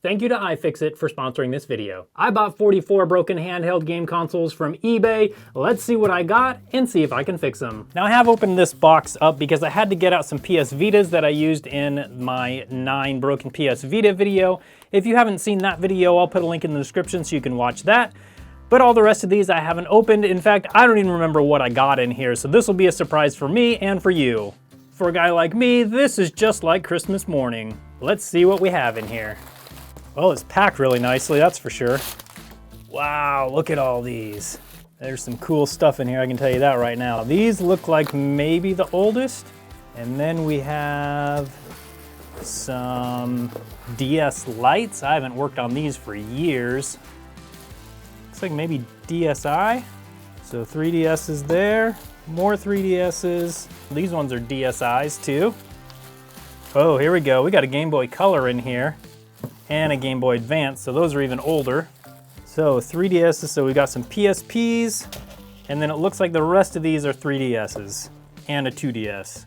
Thank you to iFixit for sponsoring this video. I bought 44 broken handheld game consoles from eBay. Let's see what I got and see if I can fix them. Now I have opened this box up because I had to get out some PS Vitas that I used in my 9 broken PS Vita video. If you haven't seen that video, I'll put a link in the description so you can watch that. But all the rest of these I haven't opened. In fact, I don't even remember what I got in here, so this will be a surprise for me and for you. For a guy like me, this is just like Christmas morning. Let's see what we have in here. Well, it's packed really nicely, that's for sure. Wow, look at all these. There's some cool stuff in here, I can tell you that right now. These look like maybe the oldest. And then we have some DS Lites. I haven't worked on these for years. Looks like maybe DSi. So 3DSs there, more 3DSs. These ones are DSi's too. Oh, here we go. We got a Game Boy Color in here and a Game Boy Advance, so those are even older. So 3DSs, so we got some PSPs, and then it looks like the rest of these are 3DSs and a 2DS.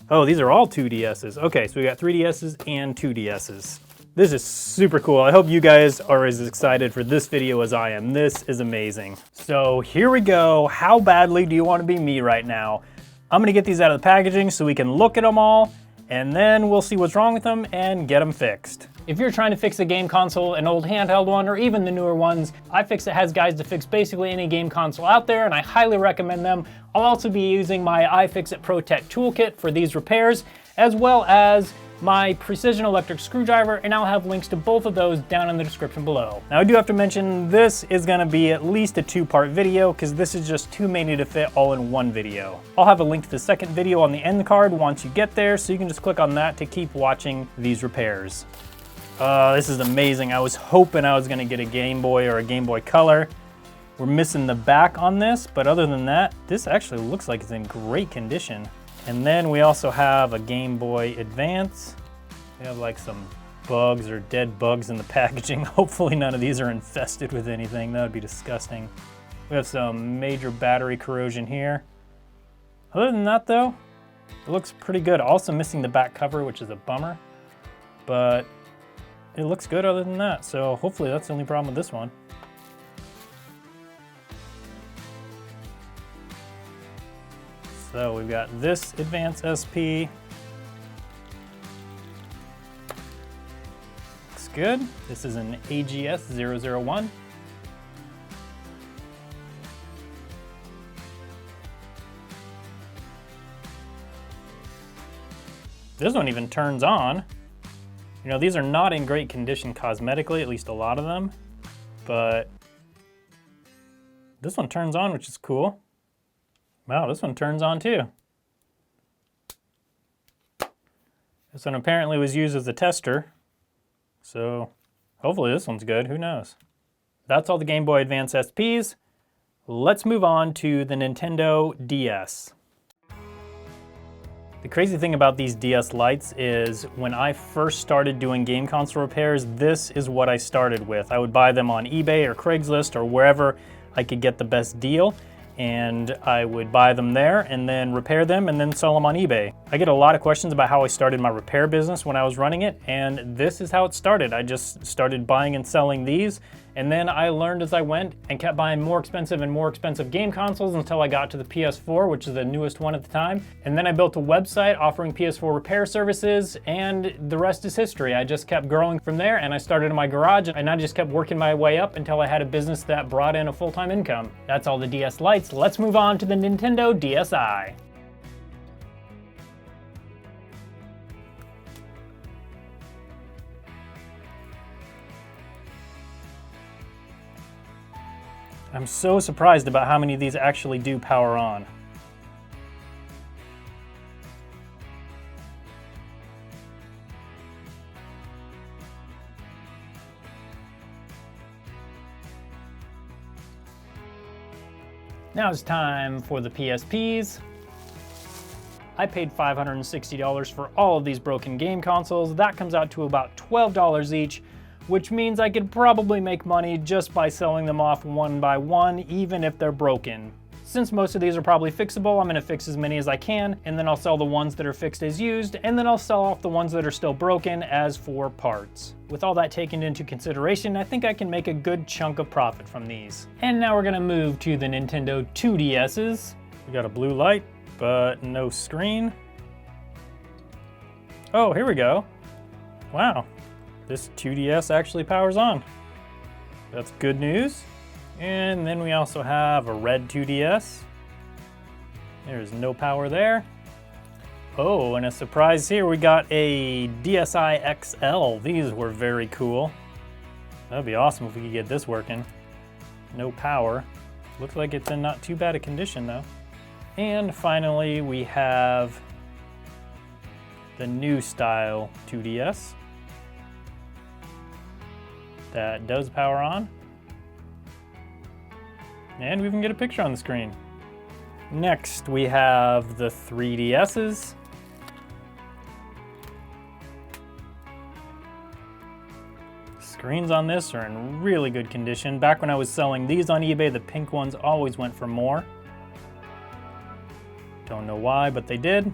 Oh, these are all 2DSs. Okay, so we got 3DSs and 2DSs. This is super cool. I hope you guys are as excited for this video as I am. This is amazing. So here we go. How badly do you want to be me right now? I'm gonna get these out of the packaging so we can look at them all, and then we'll see what's wrong with them and get them fixed. If you're trying to fix a game console, an old handheld one, or even the newer ones, iFixit has guides to fix basically any game console out there, and I highly recommend them. I'll also be using my iFixit Protect toolkit for these repairs, as well as my precision electric screwdriver, and I'll have links to both of those down in the description below. Now I do have to mention this is gonna be at least a 2-part video because this is just too many to fit all in one video. I'll have a link to the second video on the end card once you get there, so you can just click on that to keep watching these repairs. This is amazing. I was hoping I was gonna get a Game Boy or a Game Boy Color. We're missing the back on this, but other than that, this actually looks like it's in great condition. And then we also have a Game Boy Advance. We have like some bugs or dead bugs in the packaging. Hopefully none of these are infested with anything. That would be disgusting. We have some major battery corrosion here. Other than that though, it looks pretty good. Also missing the back cover, which is a bummer, but it looks good other than that. So hopefully that's the only problem with this one. So we've got this Advance Sp. Looks good. This is an AGS 001. This one even turns on. You know, these are not in great condition cosmetically, at least a lot of them, but this one turns on, which is cool. Wow, this one turns on too. This one apparently was used as a tester, so hopefully this one's good, who knows. That's all the Game Boy Advance SPs. Let's move on to the Nintendo DS. The crazy thing about these DS Lites is when I first started doing game console repairs, this is what I started with. I would buy them on eBay or Craigslist or wherever I could get the best deal, and I would buy them there and then repair them and then sell them on eBay. I get a lot of questions about how I started my repair business when I was running it, and this is how it started. I just started buying and selling these, and then I learned as I went and kept buying more expensive game consoles until I got to the PS4, which is the newest one at the time. And then I built a website offering PS4 repair services, and the rest is history. I just kept growing from there, and I started in my garage, and I just kept working my way up until I had a business that brought in a full-time income. That's all the DS Lites. Let's move on to the Nintendo DSi. I'm so surprised about how many of these actually do power on. Now it's time for the PSPs. I paid $560 for all of these broken game consoles. That comes out to about $12 each, which means I could probably make money just by selling them off one by one, even if they're broken. Since most of these are probably fixable, I'm gonna fix as many as I can, and then I'll sell the ones that are fixed as used, and then I'll sell off the ones that are still broken as for parts. With all that taken into consideration, I think I can make a good chunk of profit from these. And now we're gonna move to the Nintendo 2DS's. We got a blue light, but no screen. Oh, here we go. Wow, this 2DS actually powers on. That's good news. And then we also have a red 2DS. There's no power there. Oh, and a surprise here, we got a DSi XL. These were very cool. That'd be awesome if we could get this working. No power. Looks like it's in not too bad a condition though. And finally, we have the new style 2DS that does power on. And we can get a picture on the screen. Next, we have the 3DS's. Screens on this are in really good condition. Back when I was selling these on eBay, the pink ones always went for more. Don't know why, but they did.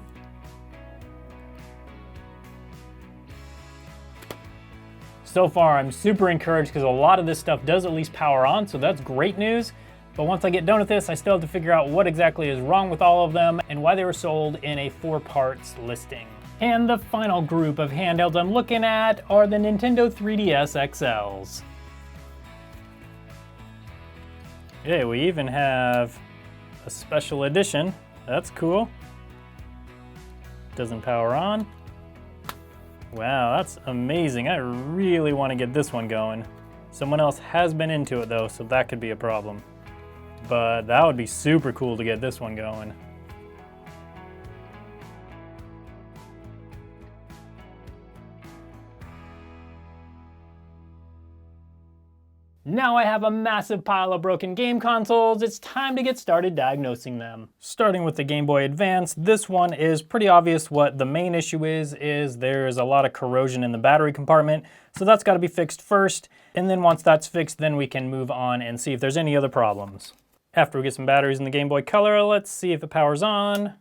So far, I'm super encouraged because a lot of this stuff does at least power on, so that's great news. But once I get done with this, I still have to figure out what exactly is wrong with all of them and why they were sold in a 4 parts listing. And the final group of handhelds I'm looking at are the Nintendo 3DS XLs. Okay, we even have a special edition. That's cool. Doesn't power on. Wow, that's amazing. I really want to get this one going. Someone else has been into it though, so that could be a problem. But that would be super cool to get this one going. Now I have a massive pile of broken game consoles. It's time to get started diagnosing them. Starting with the Game Boy Advance, this one is pretty obvious what the main issue is there's a lot of corrosion in the battery compartment. So that's got to be fixed first. And then once that's fixed, then we can move on and see if there's any other problems. After we get some batteries in the Game Boy Color, let's see if it powers on.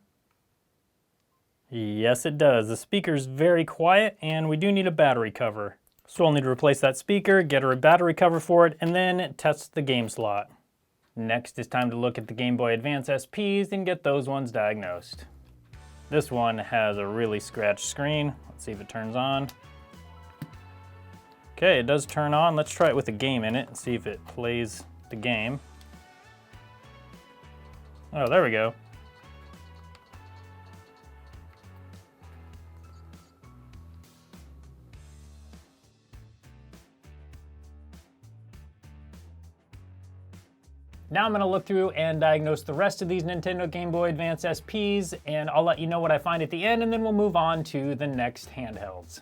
Yes, it does. The speaker's very quiet and we do need a battery cover. So we'll need to replace that speaker, get a battery cover for it, and then test the game slot. Next is time to look at the Game Boy Advance Sps and get those ones diagnosed. This one has a really scratched screen. Let's see if it turns on. Okay, it does turn on. Let's try it with a game in it and see if it plays the game. Oh, there we go. Now I'm gonna look through and diagnose the rest of these Nintendo Game Boy Advance Sps, and I'll let you know what I find at the end, and then we'll move on to the next handhelds.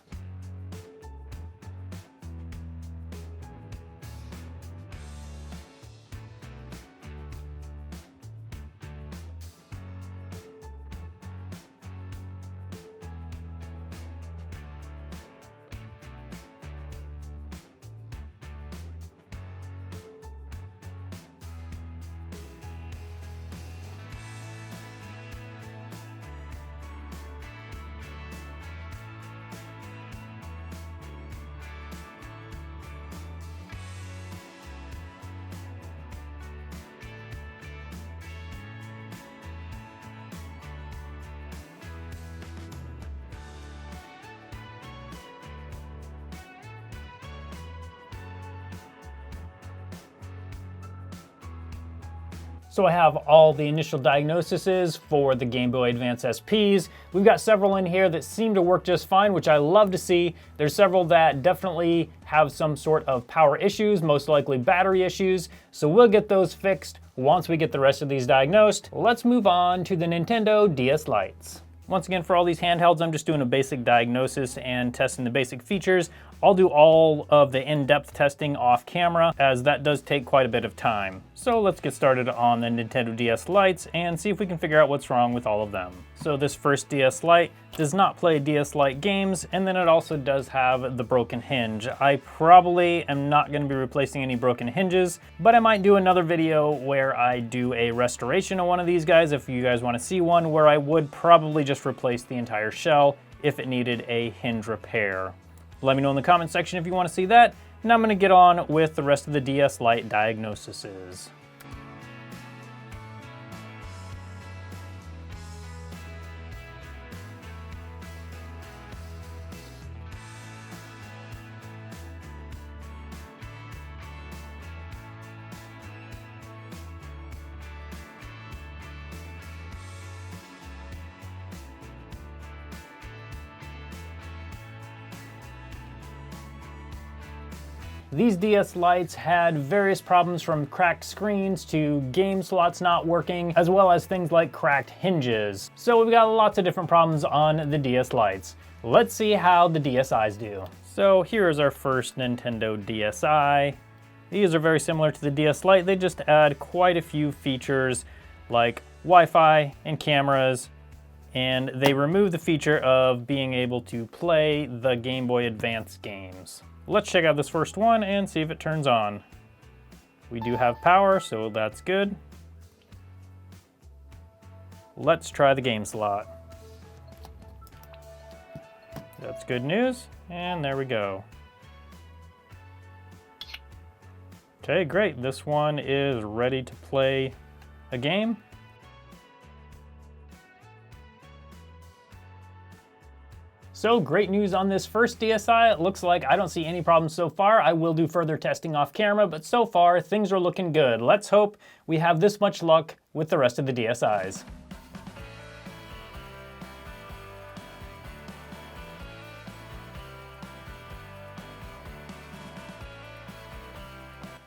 So I have all the initial diagnoses for the Game Boy Advance Sps. We've got several in here that seem to work just fine, which I love to see. There's several that definitely have some sort of power issues, most likely battery issues. So we'll get those fixed once we get the rest of these diagnosed. Let's move on to the Nintendo DS Lites. Once again, for all these handhelds, I'm just doing a basic diagnosis and testing the basic features. I'll do all of the in-depth testing off camera, as that does take quite a bit of time. So let's get started on the Nintendo DS Lites and see if we can figure out what's wrong with all of them. So this first DS Lite does not play DS Lite games, and then it also does have the broken hinge. I probably am not going to be replacing any broken hinges, but I might do another video where I do a restoration of one of these guys if you guys want to see one, where I would probably just replace the entire shell if it needed a hinge repair. Let me know in the comment section if you want to see that, and I'm going to get on with the rest of the DS Lite diagnoses. These DS Lites had various problems, from cracked screens to game slots not working, as well as things like cracked hinges. So we've got lots of different problems on the DS Lites. Let's see how the DSi's do. So here's our first Nintendo DSi. These are very similar to the DS Lite. They just add quite a few features like Wi-Fi and cameras, and they remove the feature of being able to play the Gameboy Advance games. Let's check out this first one and see if it turns on. We do have power, so that's good. Let's try the game slot. That's good news, and there we go. Okay, great. This one is ready to play a game. So great news on this first DSi. It looks like I don't see any problems so far. I will do further testing off camera, but so far things are looking good. Let's hope we have this much luck with the rest of the DSi's.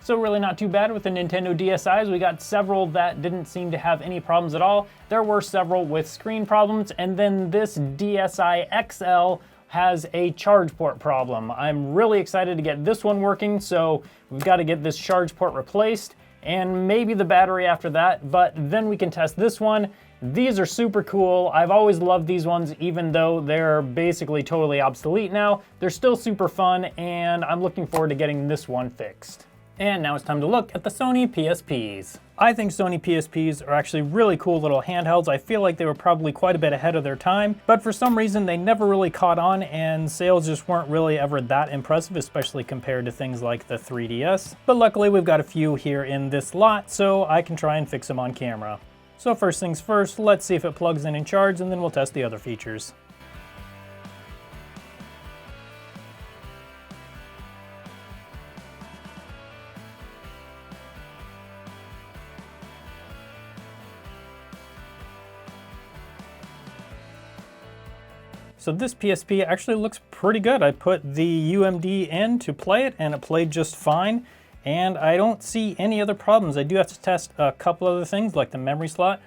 So really not too bad with the Nintendo DSi's. We got several that didn't seem to have any problems at all. There were several with screen problems, and then this DSi XL has a charge port problem. I'm really excited to get this one working, so we've got to get this charge port replaced and maybe the battery after that, but then we can test this one. These are super cool. I've always loved these ones, even though they're basically totally obsolete now. They're still super fun, and I'm looking forward to getting this one fixed. And now it's time to look at the Sony Psps. I think Sony Psps are actually really cool little handhelds. I feel like they were probably quite a bit ahead of their time, but for some reason they never really caught on, and sales just weren't really ever that impressive, especially compared to things like the 3DS. But luckily we've got a few here in this lot, so I can try and fix them on camera. So first things first, let's see if it plugs in and charges, and then we'll test the other features. So this PSP actually looks pretty good. I put the UMD in to play it, and it played just fine, and I don't see any other problems. I do have to test a couple other things like the memory slot,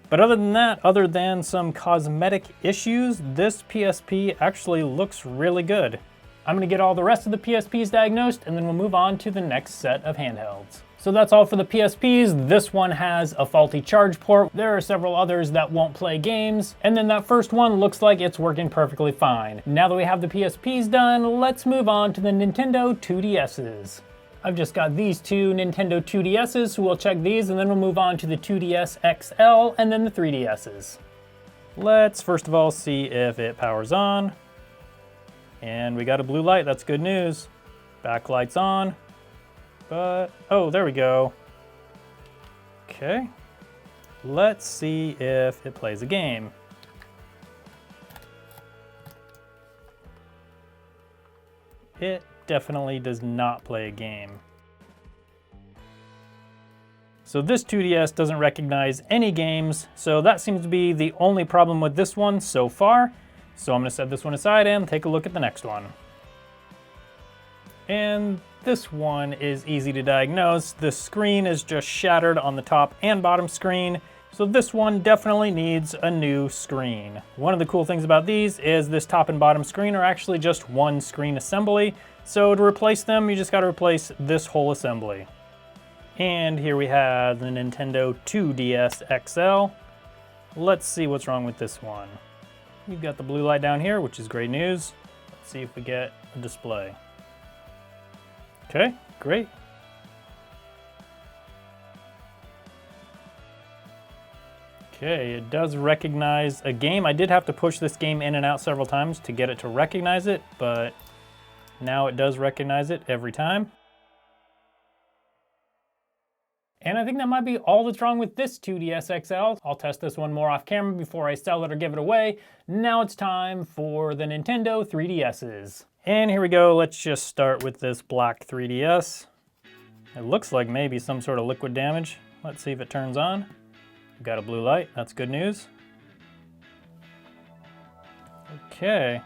but other than that, other than some cosmetic issues, this PSP actually looks really good. I'm gonna get all the rest of the PSPs diagnosed, and then we'll move on to the next set of handhelds. So that's all for the PSPs. This one has a faulty charge port. There are several others that won't play games. And then that first one looks like it's working perfectly fine. Now that we have the PSPs done, let's move on to the Nintendo 2DS's. I've just got these two Nintendo 2DS's, so we'll check these, and then we'll move on to the 2DS XL and then the 3DS's. Let's first of all see if it powers on. And we got a blue light, that's good news. Backlight's on. But, oh, there we go. Okay. Let's see if it plays a game. It definitely does not play a game. So this 2DS doesn't recognize any games, so that seems to be the only problem with this one so far. So I'm going to set this one aside and take a look at the next one. And this one is easy to diagnose. The screen is just shattered on the top and bottom screen, So this one definitely needs a new screen. One of the cool things about these is this top and bottom screen are actually just one screen assembly. So to replace them, you just gotta replace this whole assembly. And here we have the Nintendo 2DS XL. Let's see what's wrong with this one. We've got the blue light down here, which is great news. Let's see if we get a display. Okay, great. Okay, it does recognize a game. I did have to push this game in and out several times to get it to recognize it, but now it does recognize it every time. And I think that might be all that's wrong with this 2DS XL. I'll test this one more off camera before I sell it or give it away. Now it's time for the Nintendo 3DSs. And here we go, let's just start with this black 3DS. It looks like maybe some sort of liquid damage. Let's see if it turns on. We've got a blue light, that's good news. Okay.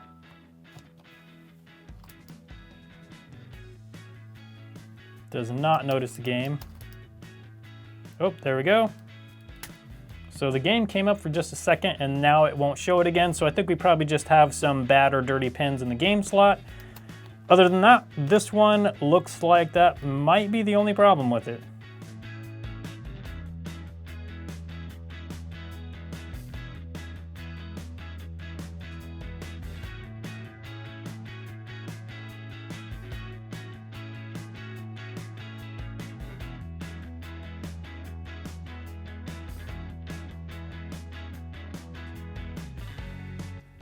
Does not notice the game. Oh, there we go. So the game came up for just a second and now it won't show it again. So I think we probably just have some bad or dirty pins in the game slot. Other than that, this one looks like that might be the only problem with it.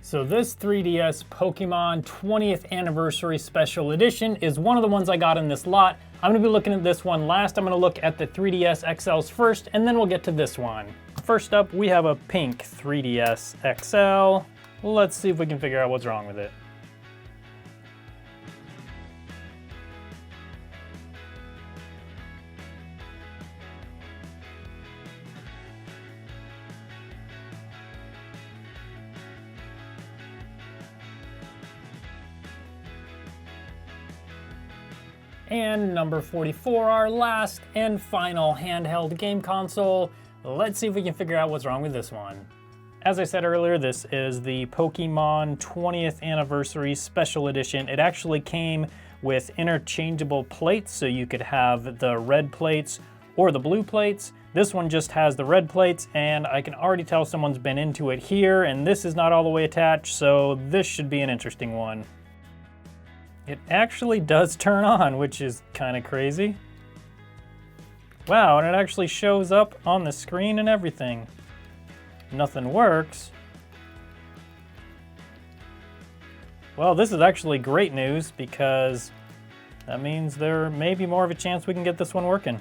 So this 3DS Pokemon 20th Anniversary Special Edition is one of the ones I got in this lot. I'm gonna be looking at this one last. I'm gonna look at the 3DS XLs first, and then we'll get to this one. First up, we have a pink 3DS XL. Let's see if we can figure out what's wrong with it. And number 44, our last and final handheld game console. Let's see if we can figure out what's wrong with this one. As I said earlier, this is the Pokemon 20th Anniversary Special Edition. It actually came with interchangeable plates, so you could have the red plates or the blue plates. This one just has the red plates, and I can already tell someone's been into it here, and this is not all the way attached, so this should be an interesting one. It actually does turn on, which is kind of crazy. Wow, and it actually shows up on the screen and everything. Nothing works. Well, this is actually great news because that means there may be more of a chance we can get this one working.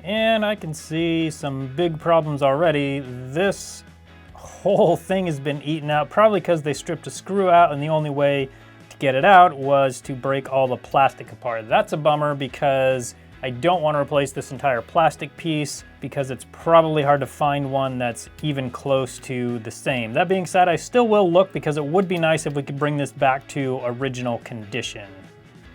And I can see some big problems already. This whole thing has been eaten out, probably because they stripped a screw out and the only way to get it out was to break all the plastic apart. That's a bummer because I don't want to replace this entire plastic piece because it's probably hard to find one that's even close to the same. That being said, I still will look because it would be nice if we could bring this back to original condition.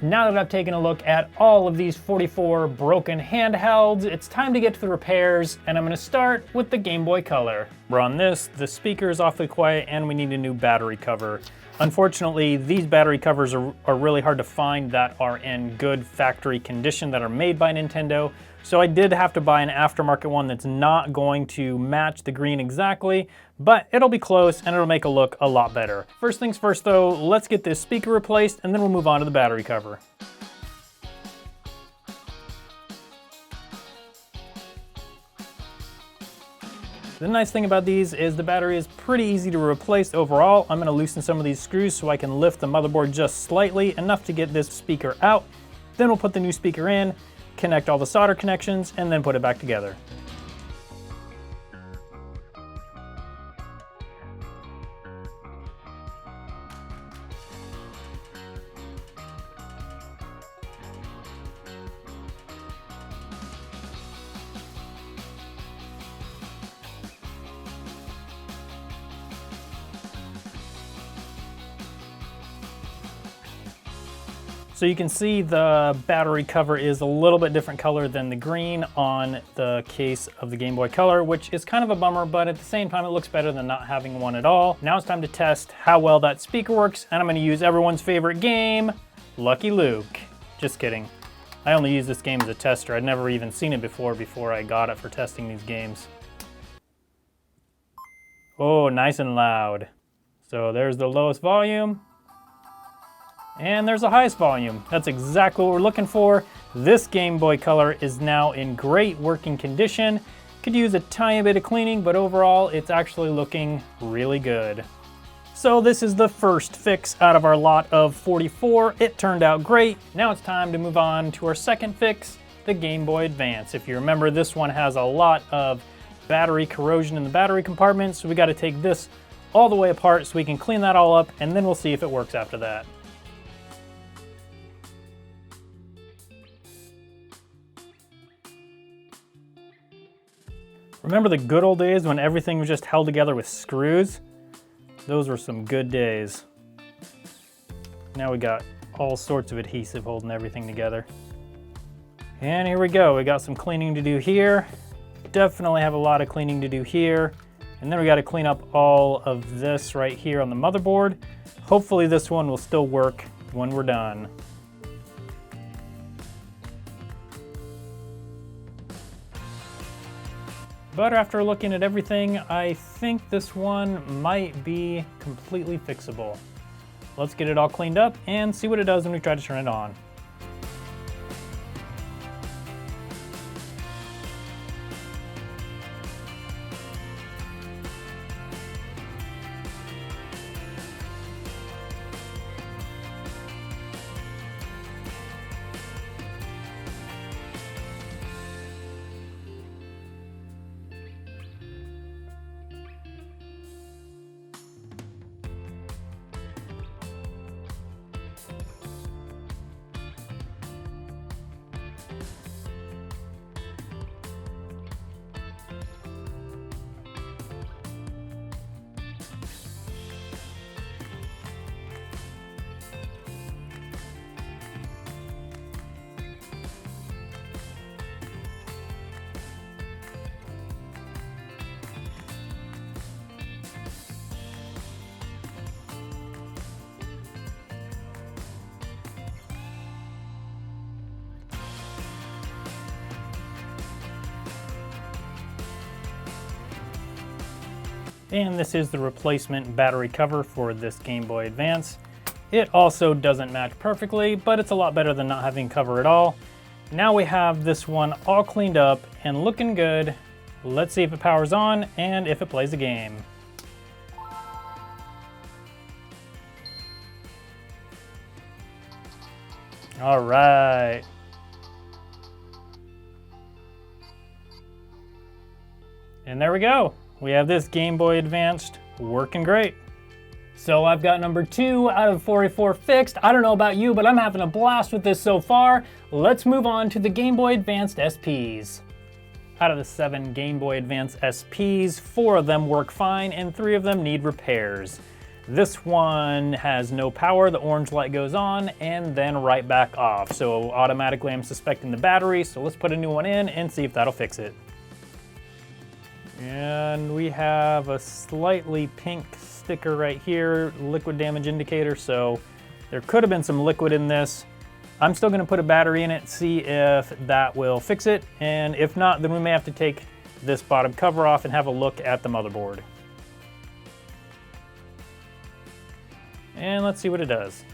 Now that I've taken a look at all of these 44 broken handhelds, it's time to get to the repairs, and I'm gonna start with the Game Boy Color. We're on this, the speaker is awfully quiet, and we need a new battery cover. Unfortunately, these battery covers are really hard to find that are in good factory condition that are made by Nintendo. So I did have to buy an aftermarket one that's not going to match the green exactly, but it'll be close and it'll make it look a lot better. First things first though, let's get this speaker replaced and then we'll move on to the battery cover. The nice thing about these is the battery is pretty easy to replace overall. I'm going to loosen some of these screws so I can lift the motherboard just slightly, enough to get this speaker out. Then we'll put the new speaker in, connect all the solder connections, and then put it back together. So you can see the battery cover is a little bit different color than the green on the case of the Game Boy Color, which is kind of a bummer, but at the same time, it looks better than not having one at all. Now it's time to test how well that speaker works, and I'm gonna use everyone's favorite game, Lucky Luke. Just kidding. I only use this game as a tester. I'd never even seen it before I got it for testing these games. Oh, nice and loud. So there's the lowest volume. And there's the highest volume. That's exactly what we're looking for. This Game Boy Color is now in great working condition. Could use a tiny bit of cleaning, but overall it's actually looking really good. So this is the first fix out of our lot of 44. It turned out great. Now it's time to move on to our second fix, the Game Boy Advance. If you remember, this one has a lot of battery corrosion in the battery compartment, so we got to take this all the way apart so we can clean that all up, and then we'll see if it works after that. Remember the good old days when everything was just held together with screws? Those were some good days. Now we got all sorts of adhesive holding everything together. And here we go, we got some cleaning to do here. Definitely have a lot of cleaning to do here. And then we got to clean up all of this right here on the motherboard. Hopefully this one will still work when we're done. But after looking at everything, I think this one might be completely fixable. Let's get it all cleaned up and see what it does when we try to turn it on. And this is the replacement battery cover for this Game Boy Advance. It also doesn't match perfectly, but it's a lot better than not having cover at all. Now we have this one all cleaned up and looking good. Let's see if it powers on and if it plays a game. All right. And there we go. We have this Game Boy Advance working great. So I've got number 2 out of 44 fixed. I don't know about you, but I'm having a blast with this so far. Let's move on to the Game Boy Advance SPs. Out of the 7 Game Boy Advance SPs, 4 of them work fine and 3 of them need repairs. This one has no power, the orange light goes on and then right back off. So automatically I'm suspecting the battery, so let's put a new one in and see if that'll fix it. And we have a slightly pink sticker right here, liquid damage indicator, so there could have been some liquid in this. I'm still gonna put a battery in it, see if that will fix it, and if not, then we may have to take this bottom cover off and have a look at the motherboard. And let's see what it does.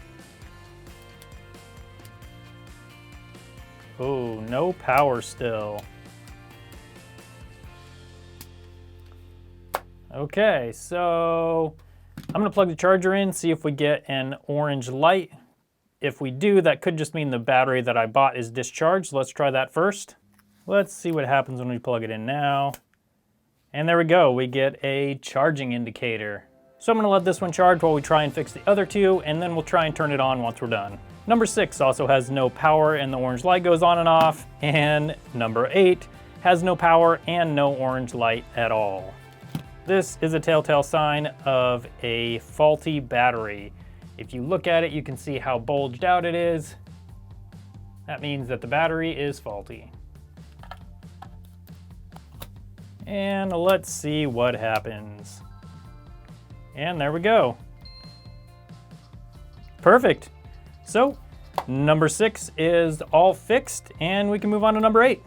Oh, no power still. Okay, so I'm gonna plug the charger in, see if we get an orange light. If we do, that could just mean the battery that I bought is discharged. Let's try that first. Let's see what happens when we plug it in now. And there we go, we get a charging indicator. So I'm gonna let this one charge while we try and fix the other 2, and then we'll try and turn it on once we're done. Number 6 also has no power and the orange light goes on and off, and number 8 has no power and no orange light at all. This is a telltale sign of a faulty battery. If you look at it, you can see how bulged out it is. That means that the battery is faulty. And let's see what happens. And there we go. Perfect. So number 6 is all fixed, and we can move on to number 8.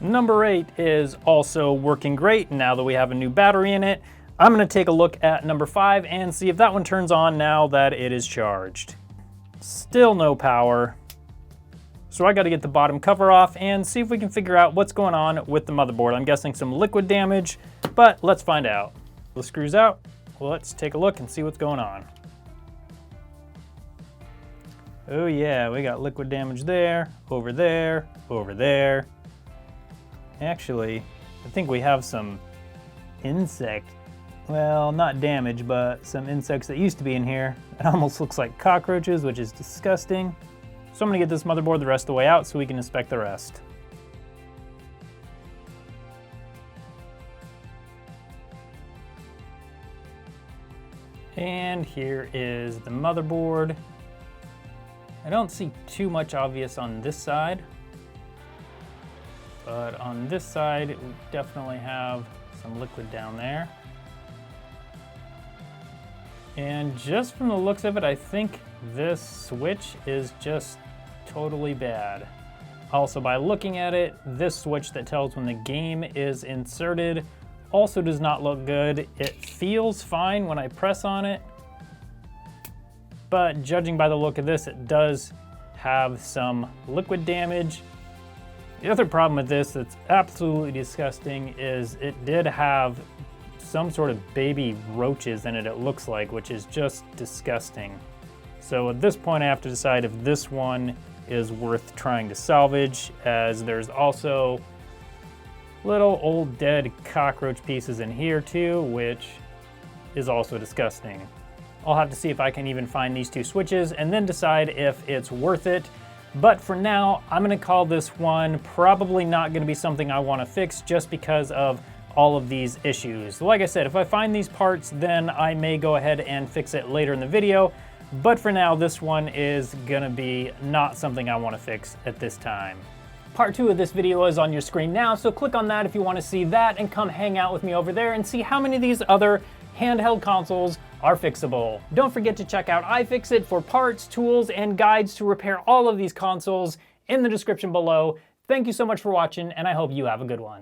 Number 8 is also working great now that we have a new battery in it. I'm gonna take a look at number 5 and see if that one turns on now that it is charged. Still no power. So I gotta get the bottom cover off and see if we can figure out what's going on with the motherboard. I'm guessing some liquid damage, but let's find out. The screws out. Let's take a look and see what's going on. Oh yeah, we got liquid damage there, over there, over there. Actually, I think we have some insect, well, not damage, but some insects that used to be in here. It almost looks like cockroaches, which is disgusting. So I'm gonna get this motherboard the rest of the way out so we can inspect the rest. And here is the motherboard. I don't see too much obvious on this side, but on this side, we definitely have some liquid down there. And just from the looks of it, I think this switch is just totally bad. Also, by looking at it, this switch that tells when the game is inserted also does not look good. It feels fine when I press on it, but judging by the look of this, it does have some liquid damage. The other problem with this that's absolutely disgusting is it did have some sort of baby roaches in it, it looks like, which is just disgusting. So at this point I have to decide if this one is worth trying to salvage, as there's also little old dead cockroach pieces in here too, which is also disgusting. I'll have to see if I can even find these two switches and then decide if it's worth it. But for now, I'm gonna call this one probably not gonna be something I wanna fix just because of all of these issues. Like I said, if I find these parts, then I may go ahead and fix it later in the video. But for now, this one is gonna be not something I wanna fix at this time. Part 2 of this video is on your screen now, so click on that if you wanna see that and come hang out with me over there and see how many of these other handheld consoles are fixable. Don't forget to check out iFixit for parts, tools, and guides to repair all of these consoles in the description below. Thank you so much for watching, and I hope you have a good one.